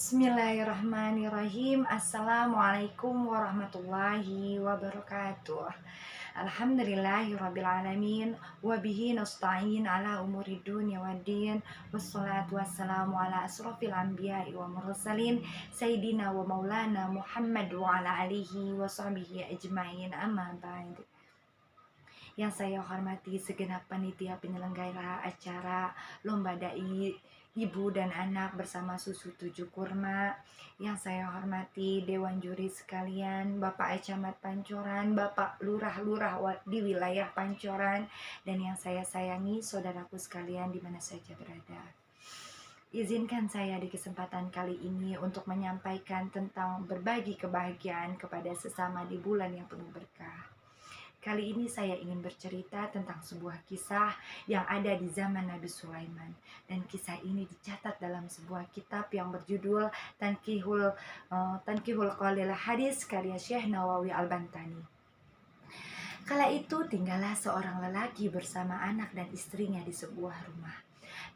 Bismillahirrahmanirrahim. Assalamualaikum warahmatullahi wabarakatuh. Alhamdulillahirrabbilalamin. Wabihi nasta'in ala umuri dunya waddin. Wassalatu wassalamu ala asrafil anbiya'i wa mursalin. Sayyidina wa maulana Muhammad wa ala alihi wa sahbihi ajma'in, amma ba'd. Yang saya hormati segenap panitia penyelenggara acara Lomba Dai Ibu dan Anak bersama Susu Tujuh Kurma. Yang saya hormati Dewan Juri sekalian, Bapak Camat Pancoran, Bapak Lurah-lurah di wilayah Pancoran, dan yang saya sayangi saudaraku sekalian di mana saja berada. Izinkan saya di kesempatan kali ini untuk menyampaikan tentang berbagi kebahagiaan kepada sesama di bulan yang penuh berkah. Kali ini saya ingin bercerita tentang sebuah kisah yang ada di zaman Nabi Sulaiman. Dan kisah ini dicatat dalam sebuah kitab yang berjudul Tankihul Qalil Hadis karya Syekh Nawawi Al-Bantani. Kala itu tinggallah seorang lelaki bersama anak dan istrinya di sebuah rumah.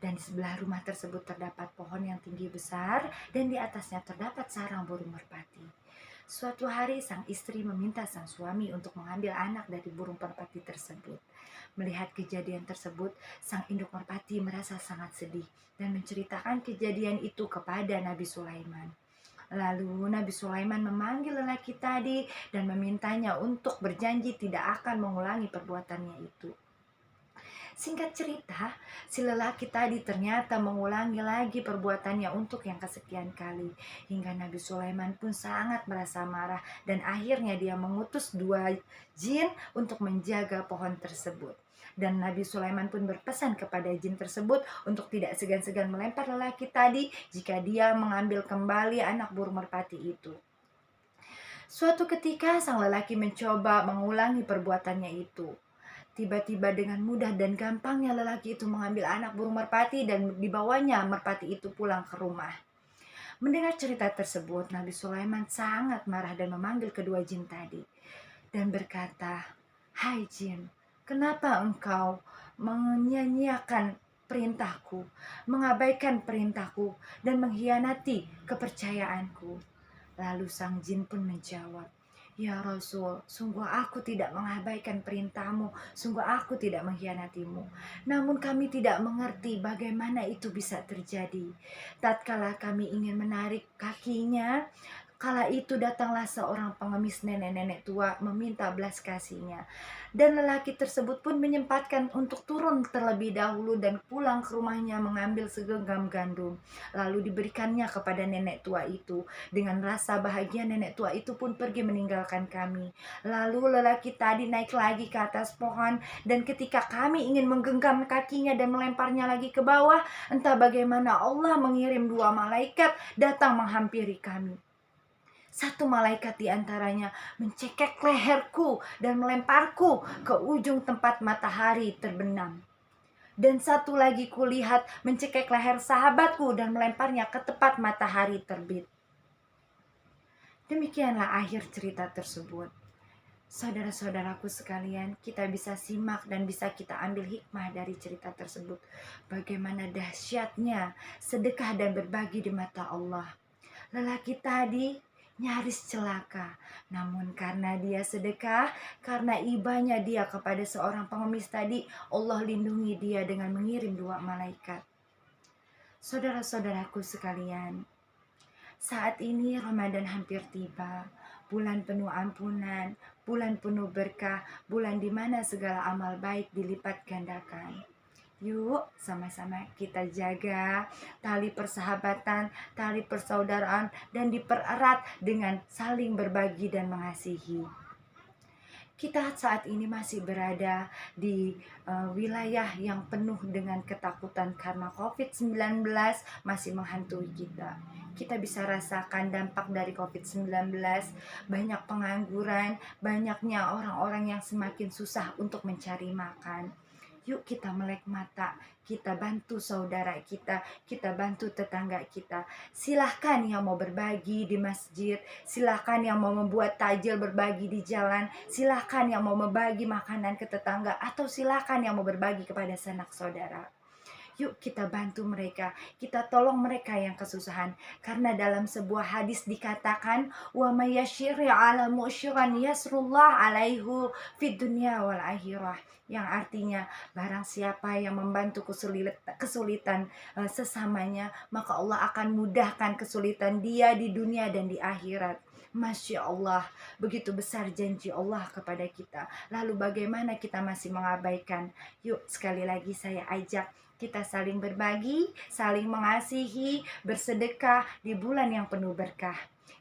Dan di sebelah rumah tersebut terdapat pohon yang tinggi besar dan di atasnya terdapat sarang burung merpati. Suatu hari sang istri meminta sang suami untuk mengambil anak dari burung merpati tersebut. Melihat kejadian tersebut, sang induk merpati merasa sangat sedih dan menceritakan kejadian itu kepada Nabi Sulaiman. Lalu Nabi Sulaiman memanggil lelaki tadi dan memintanya untuk berjanji tidak akan mengulangi perbuatannya itu. Singkat cerita, si lelaki tadi ternyata mengulangi lagi perbuatannya untuk yang kesekian kali. Hingga Nabi Sulaiman pun sangat merasa marah dan akhirnya dia mengutus 2 jin untuk menjaga pohon tersebut. Dan Nabi Sulaiman pun berpesan kepada jin tersebut untuk tidak segan-segan melempar lelaki tadi jika dia mengambil kembali anak burung merpati itu. Suatu ketika sang lelaki mencoba mengulangi perbuatannya itu. Tiba-tiba dengan mudah dan gampangnya lelaki itu mengambil anak burung merpati dan dibawanya merpati itu pulang ke rumah. Mendengar cerita tersebut, Nabi Sulaiman sangat marah dan memanggil kedua jin tadi. Dan berkata, "Hai jin, kenapa engkau menyia-nyiakan perintahku, mengabaikan perintahku, dan mengkhianati kepercayaanku?" Lalu sang jin pun menjawab, "Ya Rasul, sungguh aku tidak mengabaikan perintahmu, sungguh aku tidak mengkhianatimu. Namun kami tidak mengerti bagaimana itu bisa terjadi. Tatkala kami ingin menarik kakinya, kala itu datanglah seorang pengemis nenek-nenek tua meminta belas kasihnya. Dan lelaki tersebut pun menyempatkan untuk turun terlebih dahulu dan pulang ke rumahnya mengambil segenggam gandum. Lalu diberikannya kepada nenek tua itu. Dengan rasa bahagia nenek tua itu pun pergi meninggalkan kami. Lalu lelaki tadi naik lagi ke atas pohon dan ketika kami ingin menggenggam kakinya dan melemparnya lagi ke bawah, entah bagaimana Allah mengirim 2 malaikat datang menghampiri kami. Satu malaikat diantaranya mencekek leherku dan melemparku ke ujung tempat matahari terbenam. Dan satu lagi kulihat mencekek leher sahabatku dan melemparnya ke tempat matahari terbit." Demikianlah akhir cerita tersebut. Saudara-saudaraku sekalian, kita bisa simak dan bisa kita ambil hikmah dari cerita tersebut. Bagaimana dahsyatnya sedekah dan berbagi di mata Allah. Lelaki tadi nyaris celaka, namun karena dia sedekah, karena ibanya dia kepada seorang pengemis tadi, Allah lindungi dia dengan mengirim 2 malaikat. Saudara-saudaraku sekalian, saat ini Ramadan hampir tiba, bulan penuh ampunan, bulan penuh berkah, bulan di mana segala amal baik dilipat gandakan. Yuk sama-sama kita jaga tali persahabatan, tali persaudaraan, dan dipererat dengan saling berbagi dan mengasihi. Kita saat ini masih berada di wilayah yang penuh dengan ketakutan karena COVID-19 masih menghantui kita. Kita bisa rasakan dampak dari COVID-19, banyak pengangguran, banyaknya orang-orang yang semakin susah untuk mencari makan. Yuk kita melek mata, kita bantu saudara kita bantu tetangga kita. Silahkan yang mau berbagi di masjid, silahkan yang mau membuat takjil berbagi di jalan, silahkan yang mau membagi makanan ke tetangga, atau silahkan yang mau berbagi kepada sanak saudara. Yuk kita bantu mereka, kita tolong mereka yang kesusahan. Karena dalam sebuah hadis dikatakan, wa may yasyirri ala mu'syiran yasrullah alaihu fid dunya wal akhirah. Yang artinya, barang siapa yang membantu kesulitan sesamanya, maka Allah akan mudahkan kesulitan dia di dunia dan di akhirat. Masya Allah, begitu besar janji Allah kepada kita. Lalu bagaimana kita masih mengabaikan? Yuk sekali lagi saya ajak kita saling berbagi, saling mengasihi, bersedekah di bulan yang penuh berkah.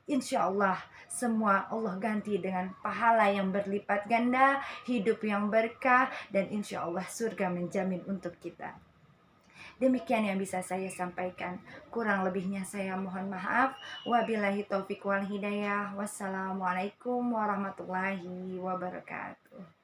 Insya Allah semua Allah ganti dengan pahala yang berlipat ganda, hidup yang berkah, dan insya Allah surga menjamin untuk kita. Demikian yang bisa saya sampaikan. Kurang lebihnya saya mohon maaf. Wabillahi taufiq wal hidayah. Wassalamualaikum warahmatullahi wabarakatuh.